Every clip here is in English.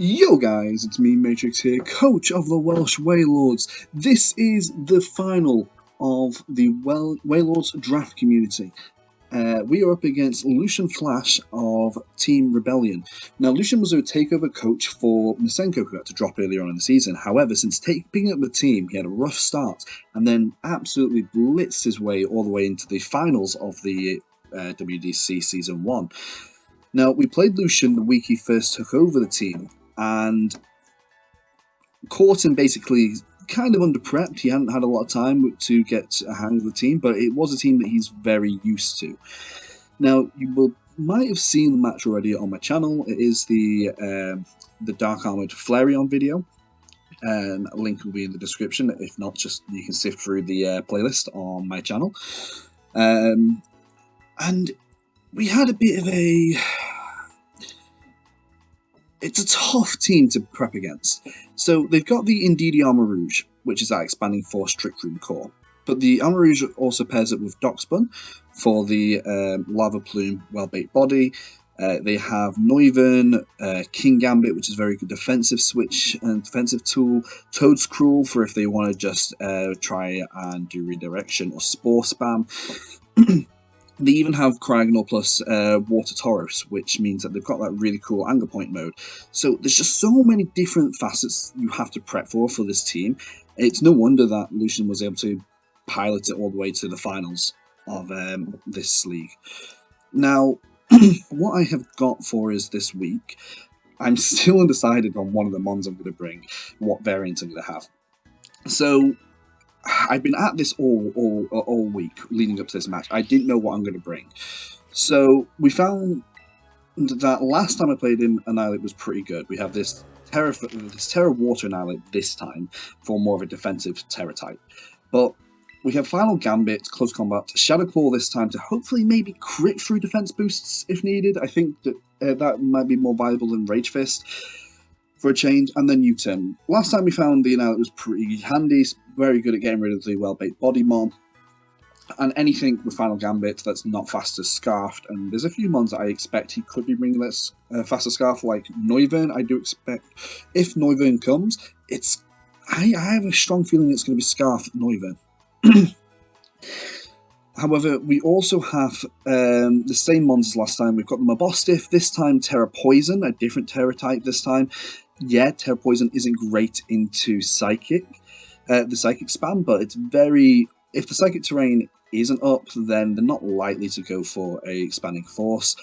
Yo guys, it's me Matrix here, coach of the Welsh Wailords. This is the final of the Wailords draft community. We are up against Lucian Flash of Team Rebellion. Now, Lucian was a takeover coach for Masenko, who had to drop earlier on in the season. However, since picking up the team, he had a rough start and then absolutely blitzed his way all the way into the finals of the WDC Season 1. Now, we played Lucian the week he first took over the team, and caught him basically kind of under-prepped. He hadn't had a lot of time to get a hang of the team, but it was a team that he's very used to. Now, you might have seen the match already on my channel. It is the Dark Armored Flareon video. A link will be in the description. If not, just you can sift through the playlist on my channel. And we had a bit of a... It's a tough team to prep against. So they've got the Indeedee Armor Rouge, which is that expanding force Trick Room core. But the Armor Rouge also pairs up with Dockspun for the Lava Plume Well-Baked Body. They have Noivern, King Gambit, which is a very good defensive switch and defensive tool. Toad's Cruel for if they want to just try and do redirection or Spore Spam. They even have Cryogonal plus Water Tauros, which means that they've got that really cool anger point mode. So there's just so many different facets you have to prep for this team. It's no wonder that Lucian was able to pilot it all the way to the finals of this league. Now, what I have got for us this week, I'm still undecided on one of the mons I'm going to bring, what variant I'm going to have. So I've been at this all week leading up to this match. I didn't know what I'm going to bring. So we found that last time I played him, Annihilate was pretty good. We have this Terra Water Annihilate this time for more of a defensive Terra type. But we have Final Gambit, Close Combat, Shadow Claw this time to hopefully maybe crit through defense boosts if needed. I think that that might be more viable than Rage Fist for a change, and then U-turn. Last time we found the Annihilate was pretty handy, very good at getting rid of the well-baked body mon, and anything with Final Gambit that's not faster scarfed, and there's a few mons that I expect he could be bringing this faster scarf, like Noivern. I do expect, if Noivern comes, I have a strong feeling it's going to be scarfed Noivern. However, we also have the same mons as last time. We've got the Mabostiff, this time Terra Poison, a different Terra type this time. Yeah, Terra Poison isn't great into Psychic, the Psychic spam, but it's very... If the Psychic terrain isn't up, then they're not likely to go for a Expanding Force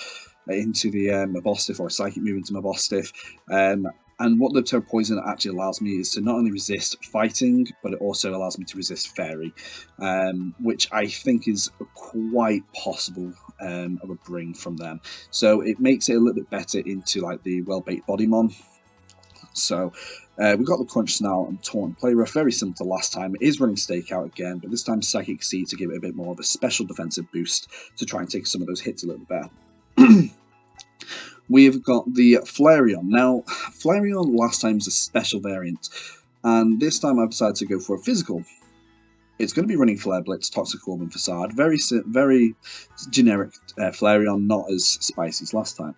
into the Mabostiff or a Psychic move into Mabostiff. And what the Terra Poison actually allows me is to not only resist fighting, but it also allows me to resist fairy, which I think is quite possible of a bring from them. So it makes it a little bit better into like the well-baked body mon. So we've got the Crunch Snarl and Taunt Play Rough, very similar to last time. It is running Stakeout again, but this time Psychic Seed to give it a bit more of a special defensive boost to try and take some of those hits a little better. We've got the Flareon. Now, Flareon last time was a special variant, and this time I've decided to go for a physical. It's going to be running Flare Blitz, Toxic Orb, and Facade. Very generic Flareon, not as spicy as last time.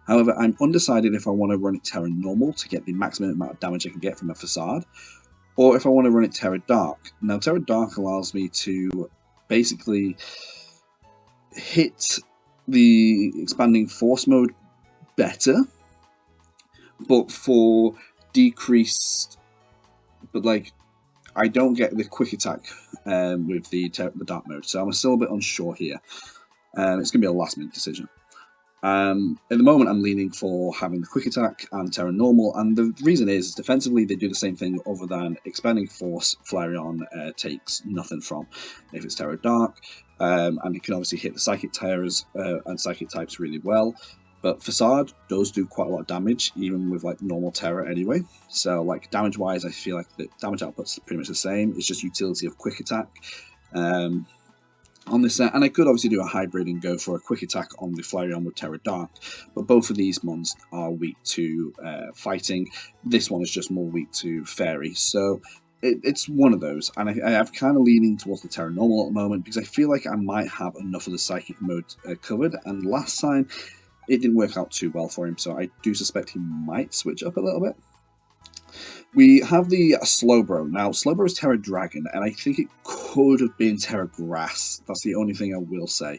However, I'm undecided if I want to run it Terra Normal to get the maximum amount of damage I can get from a Facade, or if I want to run it Terra Dark. Now, Terra Dark allows me to basically hit the Expanding Force mode better, but for decreased, but like I don't get the quick attack with the dark mode, so I'm still a bit unsure here. It's gonna be a last minute decision. At the moment I'm leaning for having the quick attack and Terra Normal, and the reason is defensively they do the same thing other than Expanding Force. Flareon takes nothing from if it's Terra Dark, and it can obviously hit the Psychic Terras and Psychic types really well. But Facade does do quite a lot of damage, even with like normal Terra anyway. So like damage-wise, I feel like the damage output's pretty much the same. It's just utility of quick attack on this set. And I could obviously do a hybrid and go for a quick attack on the Flareon with Terra Dark. But both of these mons are weak to fighting. This one is just more weak to Fairy. So it's one of those. And I have kind of leaning towards the Terra Normal at the moment because I feel like I might have enough of the Psychic mode covered. And last time it didn't work out too well for him, so I do suspect he might switch up a little bit. We have the Slowbro. Now, Slowbro is Terra Dragon, and I think it could have been Terra Grass. That's the only thing I will say.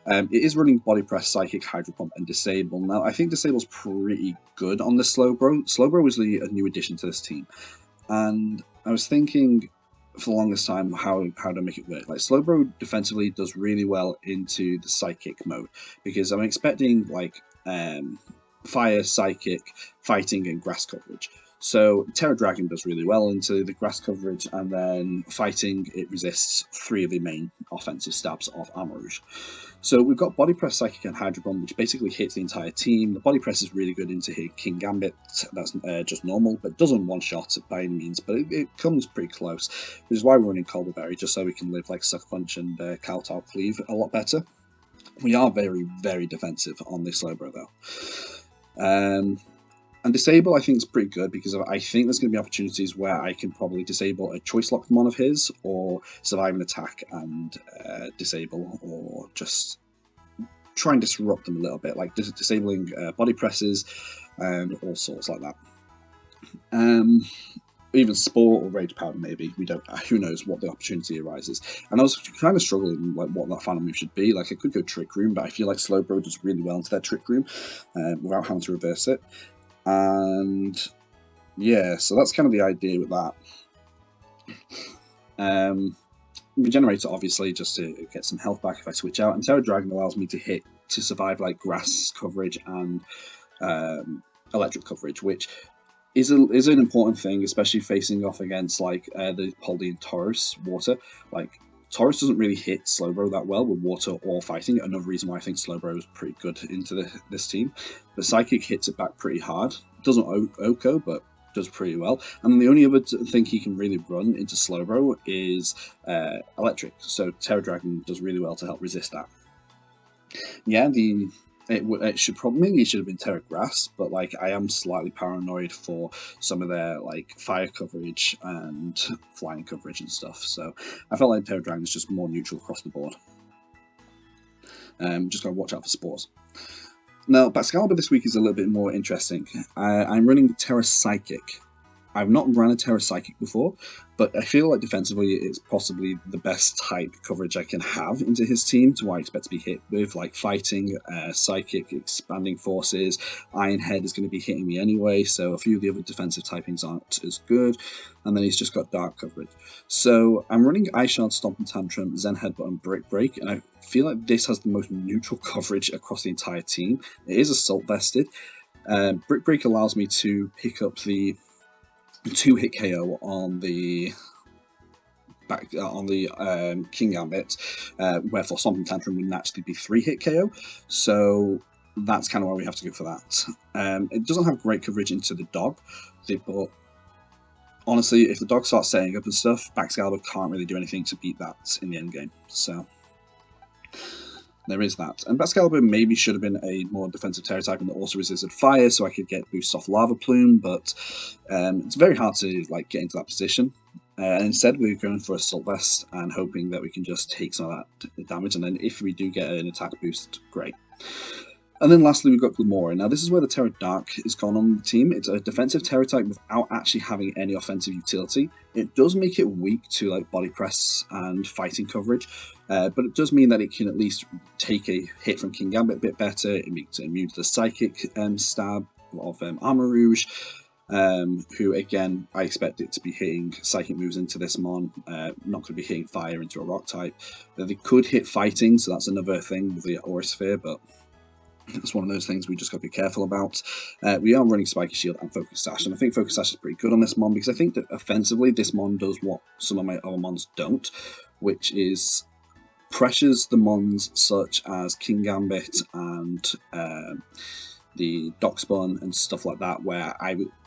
It is running Body Press, Psychic, Hydro Pump, and Disable. Now, I think Disable's pretty good on the Slowbro. Slowbro was a new addition to this team, and I was thinking for the longest time how to make it work. Like, Slowbro defensively does really well into the Psychic mode, because I'm expecting, like, Fire, Psychic, Fighting, and Grass coverage. So Terra Dragon does really well into the grass coverage, and then Fighting, it resists 3 of the main offensive stabs of Armor Rouge. So we've got Body Press, Psychic, and Hydro Bomb, which basically hits the entire team. The Body Press is really good into hitting King Gambit. That's just normal, but doesn't one-shot by any means, but it comes pretty close, which is why we're running Colderberry, just so we can live like Sucker Punch and Kowtow Cleave a lot better. We are very, very defensive on this Slowbro, though. And Disable, I think, is pretty good, because I think there's going to be opportunities where I can probably disable a Choice Lock Mon of his, or survive an attack and disable, or just try and disrupt them a little bit, like disabling body presses and all sorts like that. Even Spore or Rage Powder, maybe. We don't. Who knows what the opportunity arises. And I was kind of struggling, like, what that final move should be. Like, I could go Trick Room, but I feel like Slowbro does really well into that Trick Room without having to reverse it. And yeah, so that's kind of the idea with that. Regenerator, obviously, just to get some health back if I switch out, and Terra Dragon allows me to survive like grass coverage and electric coverage, which is an important thing, especially facing off against like the Poldy and Taurus water. Like, Taurus doesn't really hit Slowbro that well with water or fighting. Another reason why I think Slowbro is pretty good into this team. But Psychic hits it back pretty hard. Doesn't Oko, but does pretty well. And the only other thing he can really run into Slowbro is Electric. So Terra Dragon does really well to help resist that. Yeah, it should have been Terra Grass, but like, I am slightly paranoid for some of their like fire coverage and flying coverage and stuff. So I felt like Terra Dragon is just more neutral across the board. Just gotta watch out for spores. Now, Baxcalibur this week is a little bit more interesting. I'm running Terra Psychic. I've not run a Terra Psychic before, but I feel like defensively it's possibly the best type coverage I can have into his team, to what I expect to be hit with, like Fighting, Psychic, Expanding Forces. Iron Head is going to be hitting me anyway, so a few of the other defensive typings aren't as good, and then he's just got Dark coverage. So I'm running Ice Shard, Stomp and Tantrum, Zen Headbutt and Brick Break, and I feel like this has the most neutral coverage across the entire team. It is Assault Vested. Brick Break allows me to pick up the 2-hit KO on the King Gambit, wherefore Stomping Tantrum would naturally be 3-hit KO. So that's kind of why we have to go for that. It doesn't have great coverage into the dog, but honestly, if the dog starts setting up and stuff, Baxcalibur can't really do anything to beat that in the end game. So there is that. And Baxcalibur maybe should have been a more defensive Terra type that also resisted fire, so I could get boost off Lava Plume, but it's very hard to like get into that position. And instead, we're going for Assault Vest and hoping that we can just take some of that damage, and then if we do get an attack boost, great. And then lastly, we've got Glamora. Now, this is where the Terra Dark is gone on the team. It's a defensive Terra type without actually having any offensive utility. It does make it weak to like body press and fighting coverage, but it does mean that it can at least take a hit from King Gambit a bit better. It makes it immune to the Psychic stab of Armor Rouge, who, again, I expect it to be hitting Psychic moves into this Mon, not going to be hitting Fire into a Rock type. They could hit Fighting, so that's another thing with the Aura Sphere, but it's one of those things we just got to be careful about. We are running Spiky Shield and Focus Sash, and I think Focus Sash is pretty good on this Mon, because I think that offensively this Mon does what some of my other Mons don't, which is pressures the Mons such as King Gambit and the Dockspawn and stuff like that, where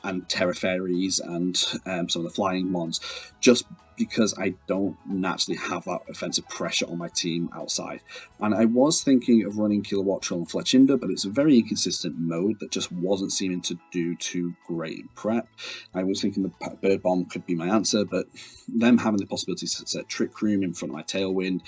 and Terra Fairies and some of the flying mons, just because I don't naturally have that offensive pressure on my team outside. And I was thinking of running Kilowattrel and Fletchinder, but it's a very inconsistent mode that just wasn't seeming to do too great in prep. I was thinking the Bird Bomb could be my answer, but them having the possibility to set Trick Room in front of my Tailwind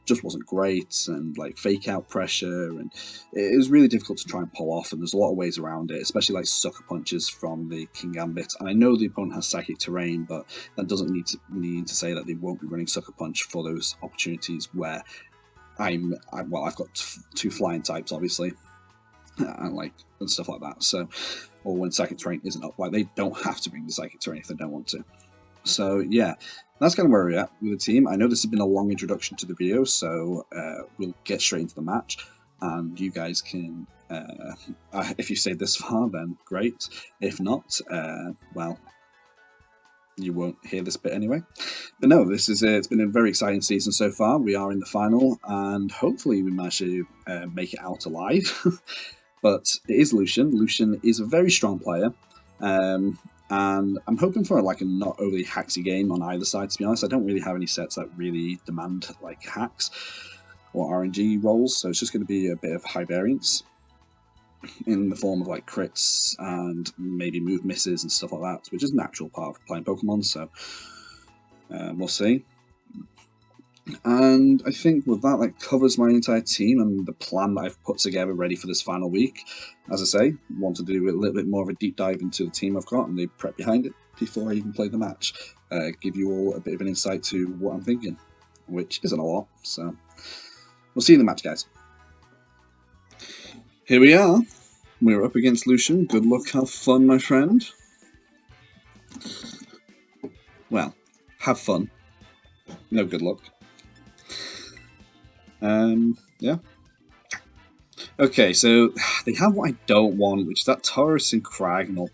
just wasn't great, and like fake out pressure, and it was really difficult to try and pull off, and there's a lot of ways around it, especially like sucker punches from the King Gambit. And I know the opponent has Psychic Terrain, but that doesn't need to say that they won't be running Sucker Punch for those opportunities where I've got two flying types, obviously, and stuff like that. So, or when Psychic Terrain isn't up, like they don't have to bring the Psychic Terrain if they don't want to. So yeah, that's kind of where we're at with the team. I know this has been a long introduction to the video, so we'll get straight into the match, and you guys can, if you stayed this far, then great. If not, well, you won't hear this bit anyway. But no, this is it's been a very exciting season so far. We are in the final, and hopefully we manage to make it out alive. But it is Lucian. Lucian is a very strong player. And I'm hoping for like a not overly hacksy game on either side, to be honest. I don't really have any sets that really demand like hacks or RNG rolls, so it's just going to be a bit of high variance in the form of like crits and maybe move misses and stuff like that, which is a natural part of playing Pokemon, so we'll see. And I think with that, like, covers my entire team and the plan that I've put together ready for this final week. As I say, want to do a little bit more of a deep dive into the team I've got and the prep behind it before I even play the match. Give you all a bit of an insight to what I'm thinking, which isn't a lot, so we'll see you in the match, guys. Here we are. We're up against Lucian. Good luck, have fun, my friend. Well, have fun. No good luck. Yeah. Okay, so they have what I don't want, which is that Taurus and Cragnell.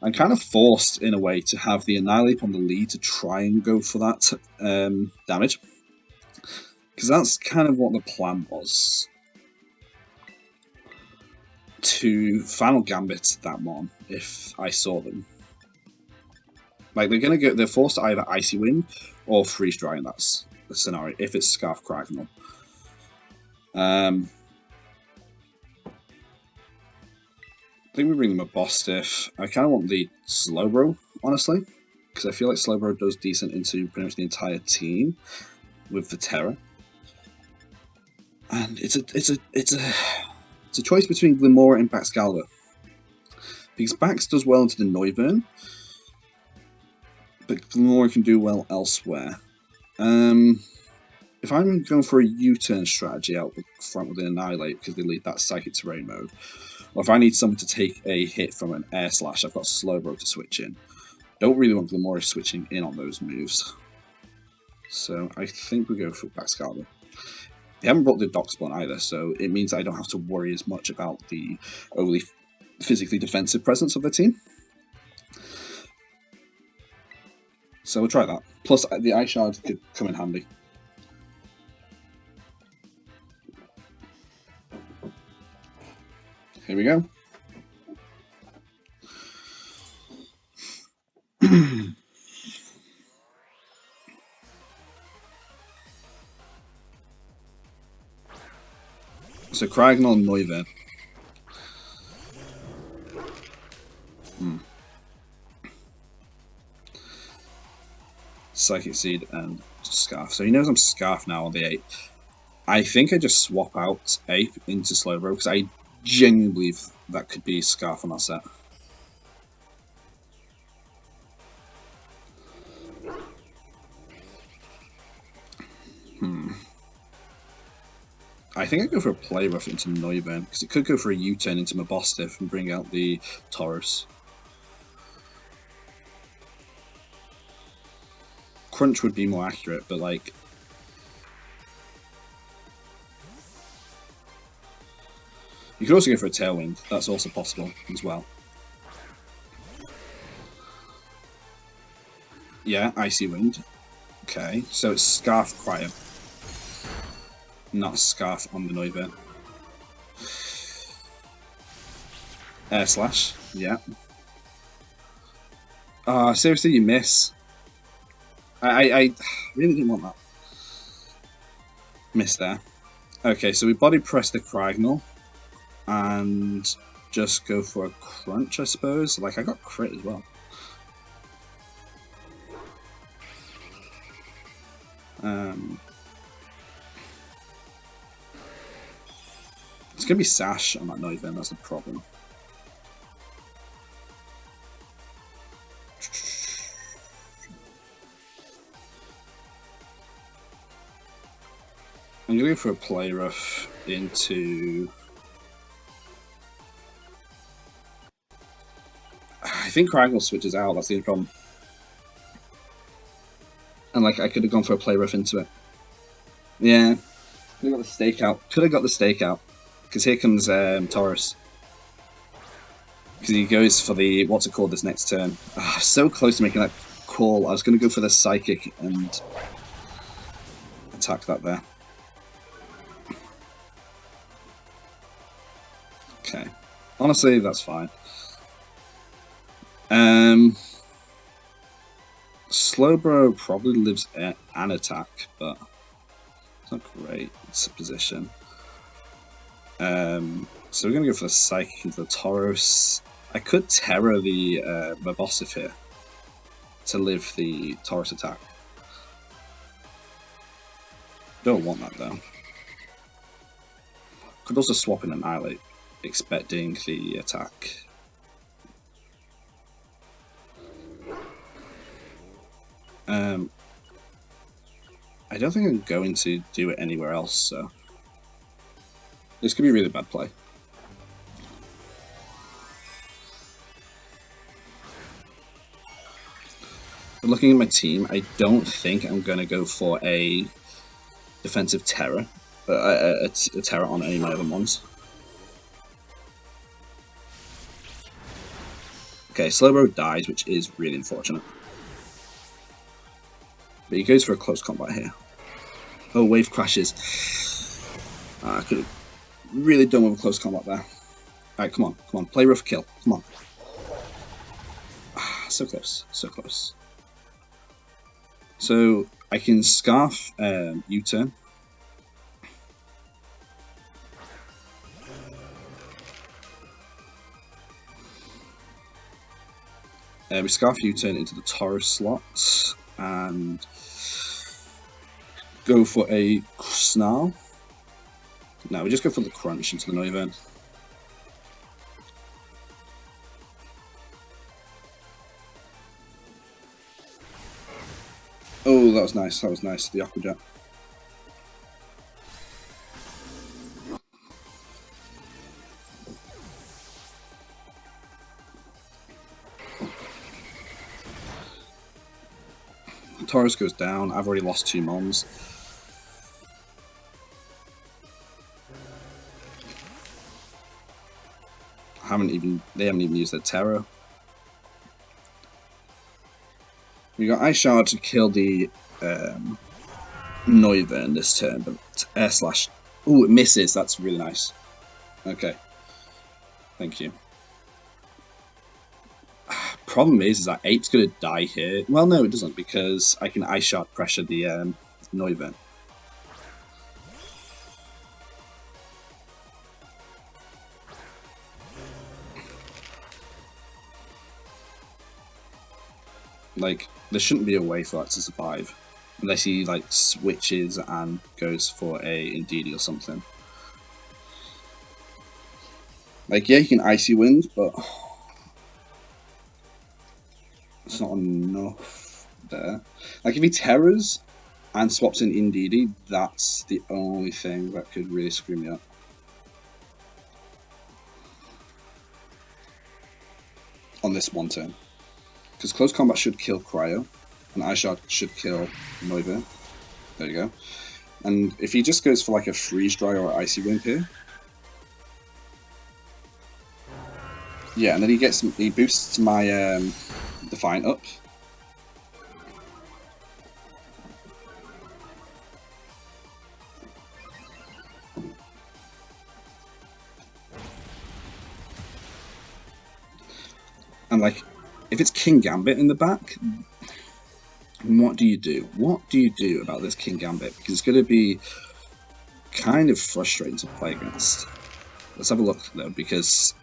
I'm kind of forced, in a way, to have the Annihilate on the lead to try and go for that damage. Because that's kind of what the plan was. To Final Gambit that one, if I saw them. Like, they're forced to either Icy Wind or Freeze Dry in that scenario, if it's Scarf Cragnell. I think we bring them a Bostiff. I kind of want the Slowbro, honestly, because I feel like Slowbro does decent into pretty much the entire team with the Terra. And it's a choice between Glimora and Baxcalibur, because Bax does well into the Noivern, but Glimora can do well elsewhere. If I'm going for a U-turn strategy out the front with an Annihilate because they lead that Psychic Terrain mode, or if I need someone to take a hit from an Air Slash, I've got Slowbro to switch in. Don't really want Glimora switching in on those moves. So I think we go for Baxcalibur. They haven't brought the Dockspawn either, so it means I don't have to worry as much about the overly physically defensive presence of the team. So we'll try that. Plus, the Ice Shard could come in handy. Here we go. So Cragnell and Noivern. Psychic Seed and Scarf. So he knows I'm Scarf now on the 8. I think I just swap out Ape into Slowbro because I genuinely believe that could be Scarf on that set. I think I'd go for a Play Rough into Noivern, because it could go for a U-turn into Mabostiff and bring out the Taurus. Crunch would be more accurate, but like... You could also go for a Tailwind, that's also possible as well. Yeah, Icy Wind. Okay, so it's Scarf Cryo. Not Scarf on the Noivern. Air Slash, yeah. Seriously, you miss. I really didn't want that. Miss there. Okay, so we body press the Cragnal and just go for a crunch, I suppose. Like, I got crit as well. It's going to be Sash on that Noivern, that's the problem. I'm going to go for a Play Rough into... I think Cragnal switches out, that's the only problem. And like, I could have gone for a Play Rough into it. Yeah, could have got the stakeout. Could have got the stakeout. Because here comes Taurus. Because he goes for the, what's it called, this next turn. So close to making that call. I was going to go for the Psychic and attack that there. Okay. Honestly, that's fine. Slowbro probably lives an attack, but it's not great. It's a position. So we're going to go for the Psychic into the Tauros. I could Terror the Mabosif here to live the Tauros attack. Don't want that though. Could also swap in Annihilate, expecting the attack. I don't think I'm going to do it anywhere else, so this could be a really bad play. But looking at my team, I don't think I'm going to go for a defensive Terror, a Terror on any of my other ones. Okay, Slowbro dies, which is really unfortunate. But he goes for a close combat here. Oh, wave crashes. I could have really done with a close combat there. Alright, come on, come on. Play rough, kill. Come on. So close, so close. So I can Scarf U-turn. We Scarf U-turn into the Taurus slot and go for a Snarl. No, we just go for the Crunch into the Noivern. Oh, that was nice, the Aqua Jet. Taurus goes down. I've already lost 2 Mons. They haven't even used their Terror. We got Ice Shard to kill the Noivern this turn, but Air Slash. Oh, it misses. That's really nice. Okay. Thank you. Problem is that Ape's going to die here. Well, no, it doesn't, because I can Ice Shard pressure the Noivern. Like, there shouldn't be a way for that to survive. Unless he, like, switches and goes for a Indeedee or something. Like, yeah, he can Icy Wind, but it's not enough there. Like, if he Terrors and swaps in Indeedee, that's the only thing that could really screw me up. On this one turn. Because Close Combat should kill Cryo, and Ice Shard should kill Noivern. There you go. And if he just goes for like a Freeze Dry or Icy Wind here. Yeah, and then he boosts my Defiant up. And like, if it's King Gambit in the back, what do you do? What do you do about this King Gambit? Because it's going to be kind of frustrating to play against. Let's have a look though, because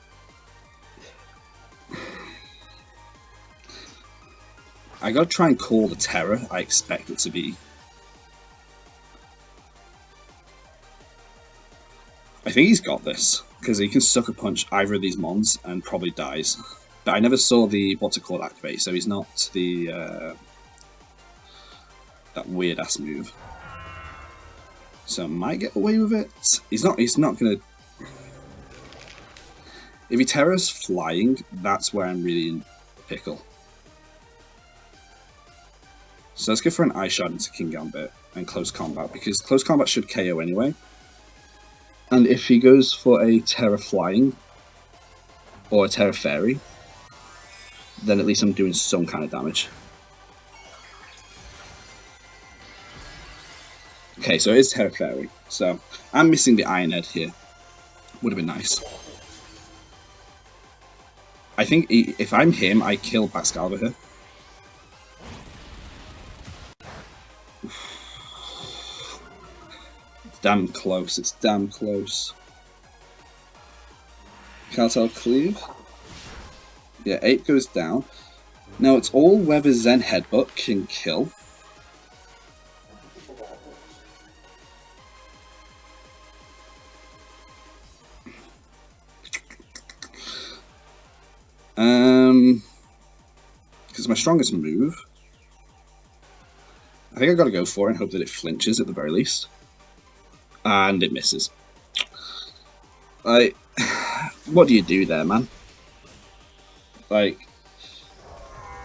I gotta try and call the terror I expect it to be. I think he's got this, because he can sucker punch either of these mons and probably dies. But I never saw the what's it called activate, so he's not the that weird ass move. So might get away with it. He's not gonna. If he terrors flying, that's where I'm really in a pickle. So let's go for an Ice Shard into King Gambit and Close Combat, because Close Combat should KO anyway. And if he goes for a Terra Flying or a Terra Fairy, then at least I'm doing some kind of damage. Okay, so it is Terra Fairy. So I'm missing the Iron Head here. Would have been nice. I think if I'm him, I kill Baxcalibur here. It's damn close. It's damn close. Cartel Cleave. Yeah, 8 goes down. Now it's all whether Zen Headbutt can kill. Because my strongest move, I think I gotta go for it and hope that it flinches at the very least. And it misses. Like, what do you do there, man? Like,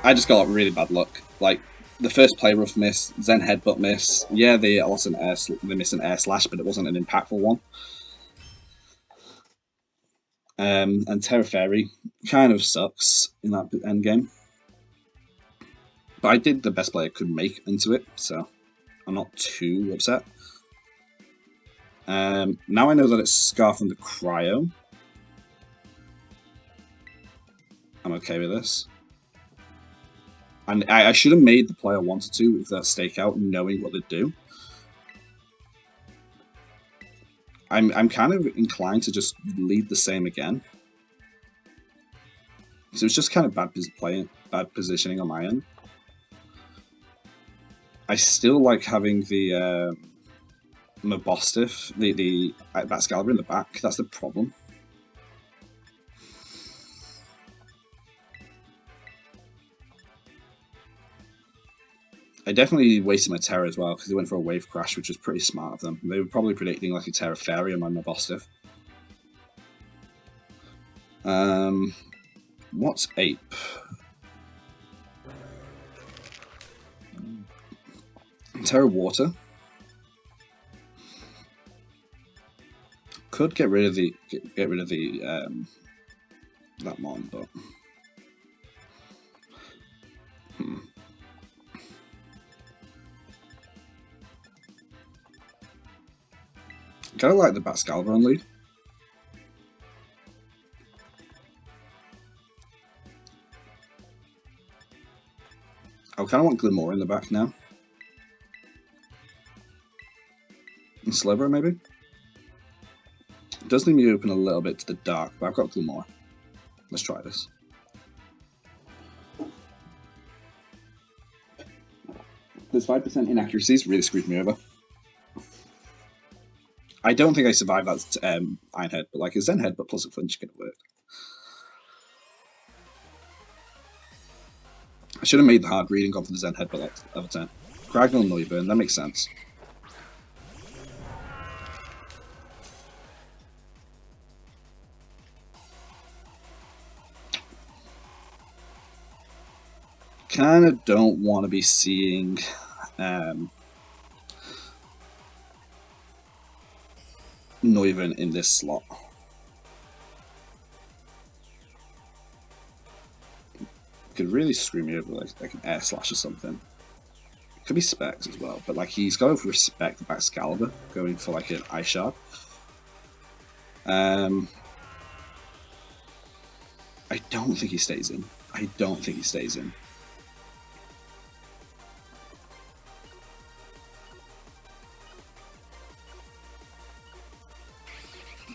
I just got really bad luck. Like, the first play rough miss, Zen Headbutt miss. Yeah, they missed an air slash, but it wasn't an impactful one. And Terra Fairy kind of sucks in that endgame. But I did the best play I could make into it, so I'm not too upset. Now I know that it's Scarf and the Cryo. I'm okay with this. And I should have made the play I wanted to with that stakeout, knowing what they'd do. I'm kind of inclined to just lead the same again. So it's just kind of bad positioning on my end. I still like having the Mabostiff, the Baxcalibur in the back. That's the problem. I definitely wasted my Terra as well, because they went for a Wave Crash, which was pretty smart of them. They were probably predicting like a Terra Fairy on my Mabostiff. What's Ape? Terra Water. Could get rid of the that mon, but kind of like the Baxcalibur on lead. I kind of want Glimmer in the back now. And Slivero maybe? It does leave me open a little bit to the dark, but I've got Glimmer. Let's try this. This 5% inaccuracies really screwed me over. I don't think I survived that Iron Head, but like a Zen Head, but plus a flinch could have worked. I should have made the hard read and gone for the Zen Head, but that other turn. Cragnal Neuburn, that makes sense. Kind of don't want to be seeing Neuburn in this slot. Could really screw me over like an air slash or something. Could be Specs as well, but like he's got to respect the Baxcalibur going for like an Ice Shard. I don't think he stays in. I don't think he stays in.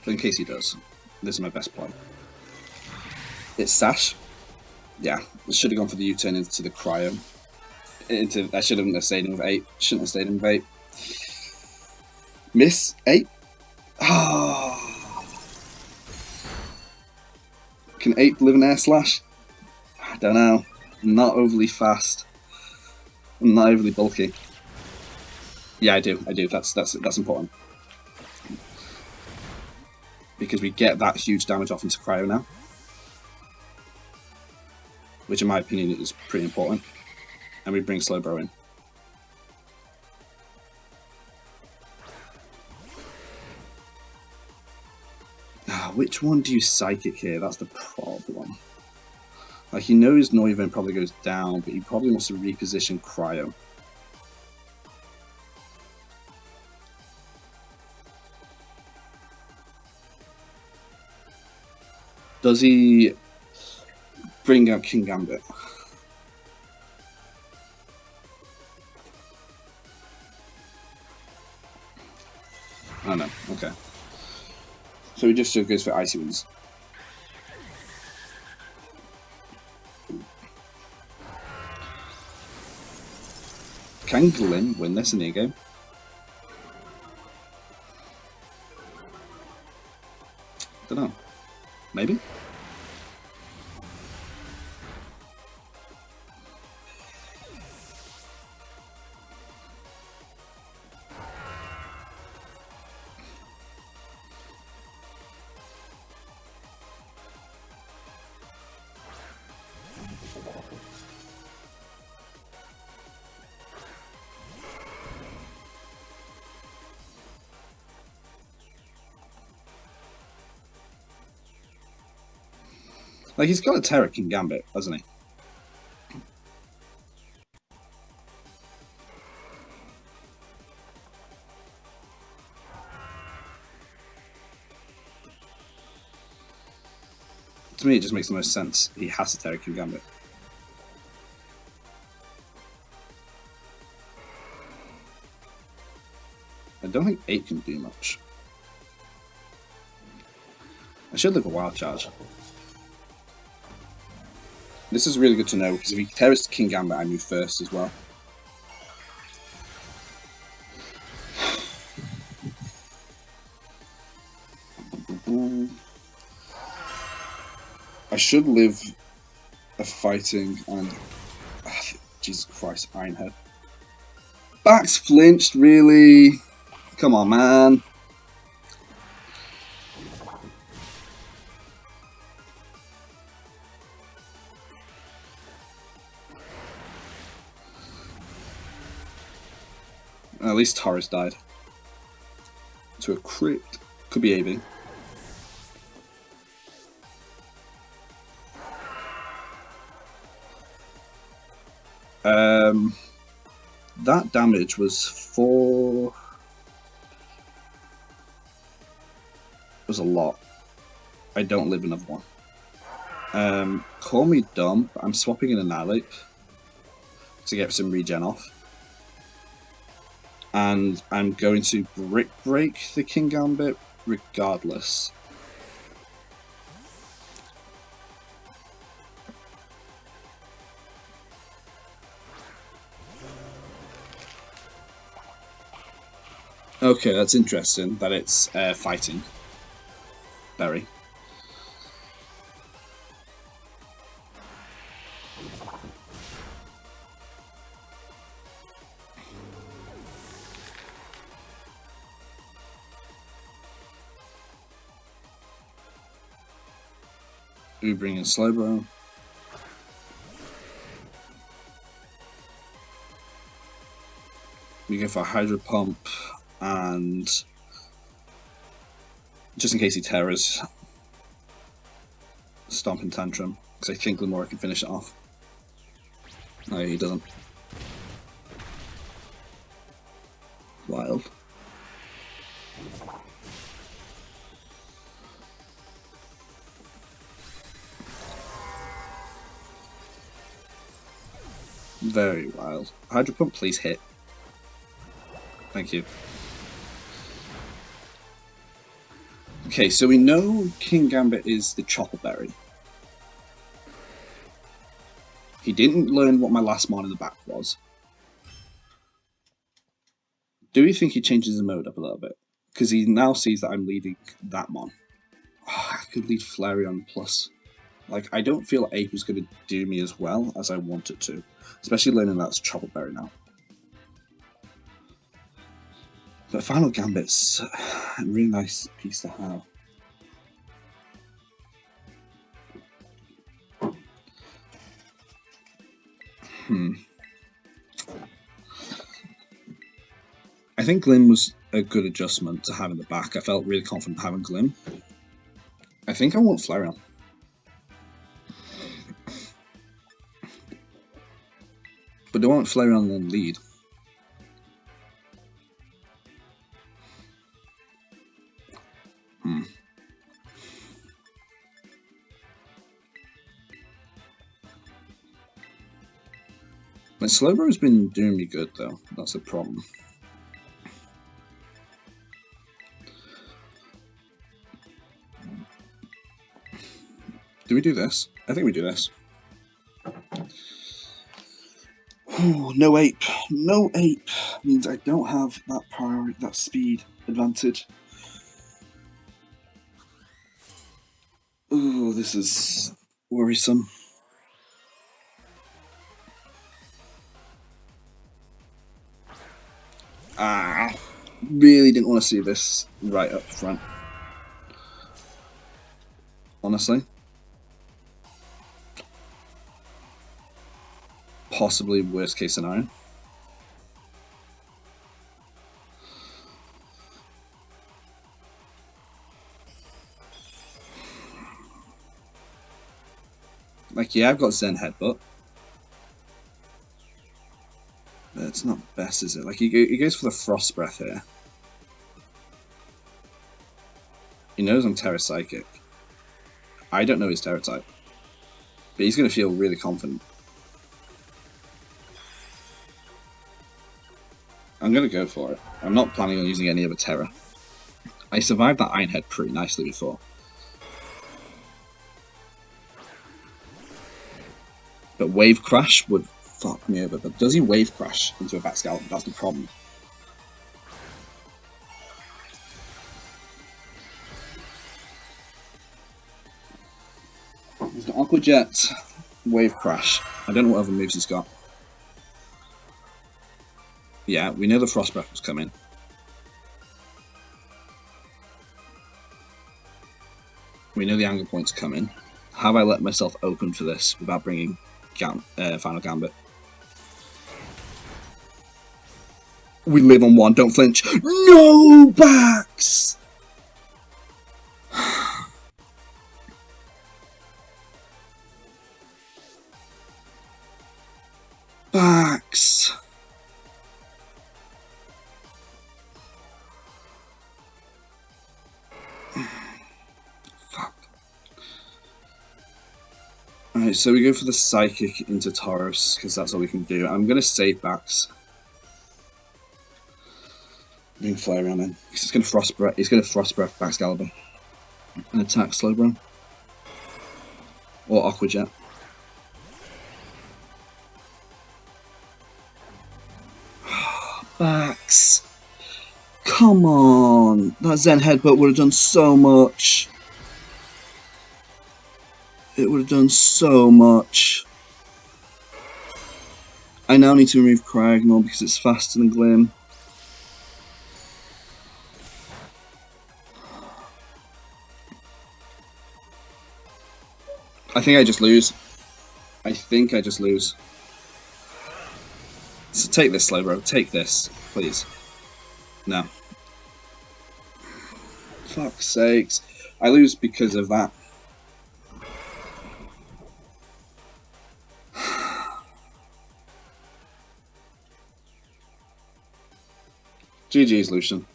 But in case he does, this is my best play. It's Sash. Yeah, I should have gone for the U-turn into the Cryo. I shouldn't have stayed in with 8. Shouldn't have stayed in with 8. Miss 8. Can 8 live an air slash? I don't know. I'm not overly fast. I'm not overly bulky. Yeah, I do. That's important. Because we get that huge damage off into Cryo now. Which in my opinion is pretty important. And we bring Slowbro in. Which one do you Psychic here? That's the problem. Like, he knows Noivern probably goes down, but he probably wants to reposition Cryo. Does he bring out King Gambit? Oh no, okay. So he just goes for Icy Winds. Can Glim win this in the game? Don't know. Maybe? Like, he's got a Terra King Gambit, hasn't he? To me, it just makes the most sense. He has a Terra King Gambit. I don't think 8 can do much. I should live a Wild Charge. This is really good to know, because if he Terras King Gambit, I move first as well. I should live a fighting and... Jesus Christ, Ironhead. Backs flinched, really? Come on, man. At least Taurus died. To a crit. Could be AV. That damage was 4... It was a lot. I don't live another one. Call me dumb, but I'm swapping in Annihilate to get some regen off. And I'm going to Brick Break the King Gambit regardless. Okay, that's interesting that it's fighting. Berry. We bring in Slowbro. We go for Hydro Pump and just in case he Terras, Stomping Tantrum, because I think Lamora can finish it off. No, he doesn't. Wild. Very wild. Hydro Pump, please hit. Thank you. Okay, so we know King Gambit is the Chopper Berry. He didn't learn what my last mon in the back was. Do we think he changes his mode up a little bit? Because he now sees that I'm leading that mon. Oh, I could lead Flareon plus. Like, I don't feel Ape is going to do me as well as I want it to. Especially learning that's Chopper Berry now. But Final Gambit's a really nice piece to have. I think Glim was a good adjustment to have in the back. I felt really confident having Glim. I think I want Flareon. But do I want Flareon then lead? My Slowbro's been doing me good though, that's a problem. Do we do this? I think we do this. Oh, no Ape. No Ape means I don't have that priority, that speed advantage. Oh, this is worrisome. Really didn't want to see this right up front. Honestly. Possibly worst case scenario. Like, yeah, I've got Zen Headbutt. But it's not best, is it? Like, he goes for the Frost Breath here. He knows I'm Terra Psychic. I don't know his Terra type. But he's going to feel really confident. I'm going to go for it. I'm not planning on using any other Terra. I survived that Iron Head pretty nicely before. But Wave Crash would fuck me over. But does he Wave Crash into a Baxcalibur? That's the problem. He's got Aqua Jet, Wave Crash. I don't know what other moves he's got. Yeah, we know the Frost Breath was coming. We know the angle point's coming. Have I let myself open for this without bringing Final Gambit? We live on one, don't flinch. No backs! Backs. Fuck. Alright, so we go for the Psychic into Tauros, because that's all we can do. I'm going to save backs. Bring Flareon in. He's going to Frost Breath. He's going to Frost Breath Baxcalibur and attack Slowbro or Aqua Jet. Backs. Come on. That Zen Headbutt would have done so much. It would have done so much. I now need to remove Cryogonal because it's faster than Glim. I think I just lose. I think I just lose. So take this, Slowbro. Take this, please. No. Fuck's sakes. I lose because of that. GG's, Lucian.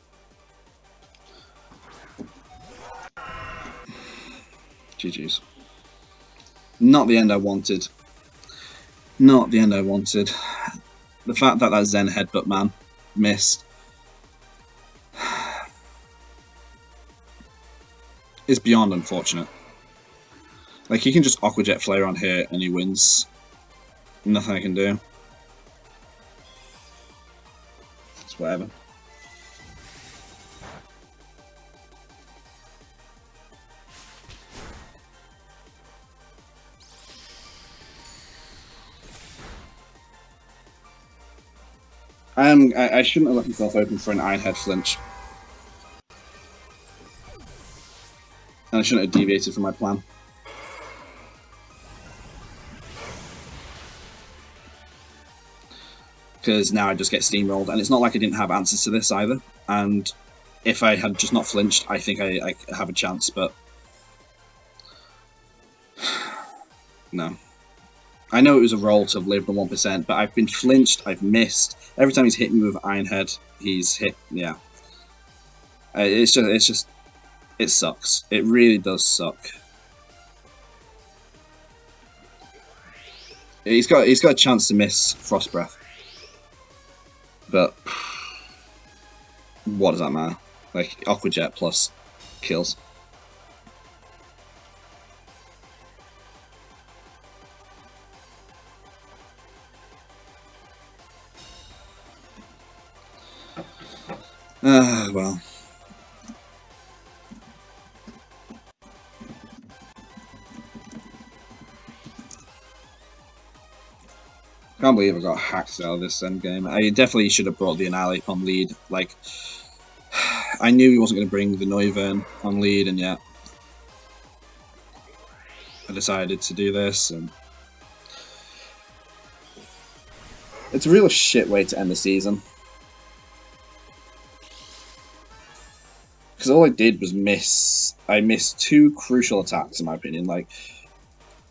GG's. Not the end I wanted. Not the end I wanted. The fact that Zen Headbutt man missed is beyond unfortunate. Like, he can just Aqua Jet Flare on here and he wins. Nothing I can do. It's whatever. I shouldn't have left myself open for an Iron Head flinch. And I shouldn't have deviated from my plan. Because now I just get steamrolled, and it's not like I didn't have answers to this either. And if I had just not flinched, I think I have a chance, but no. I know it was a roll to live the 1%, but I've been flinched, I've missed. Every time he's hit me with Iron Head, he's hit, yeah. It's just, it sucks. It really does suck. He's got a chance to miss Frost Breath. But what does that matter? Like, Aqua Jet plus kills. Well. Can't believe I got hacked out of this endgame. I definitely should have brought the Annihilate on lead. Like, I knew he wasn't going to bring the Noivern on lead, and yet I decided to do this. And it's a real shit way to end the season. Because all I did was miss. I missed two crucial attacks, in my opinion. Like,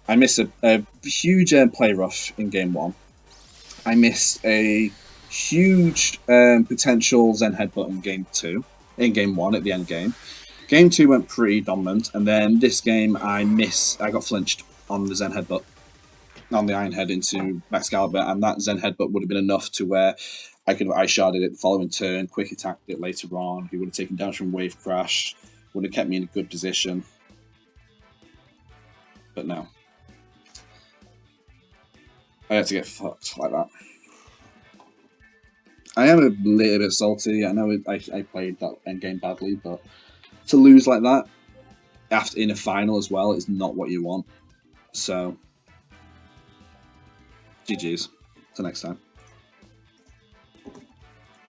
I missed a huge play rough in game 1. I missed a huge potential Zen Headbutt in game 2. In game 1 at the end game. Game 2 went pretty dominant, and then this game I got flinched on the Zen Headbutt. On the Iron Head into Excalibur, and that Zen Headbutt would have been enough to where I could have Ice-Sharded it the following turn, quick attacked it later on. He would have taken damage from Wave Crash, would have kept me in a good position. But no. I had to get fucked like that. I am a little bit salty. I know I played that endgame badly, but to lose like that after in a final as well is not what you want. So, GG's. Till next time.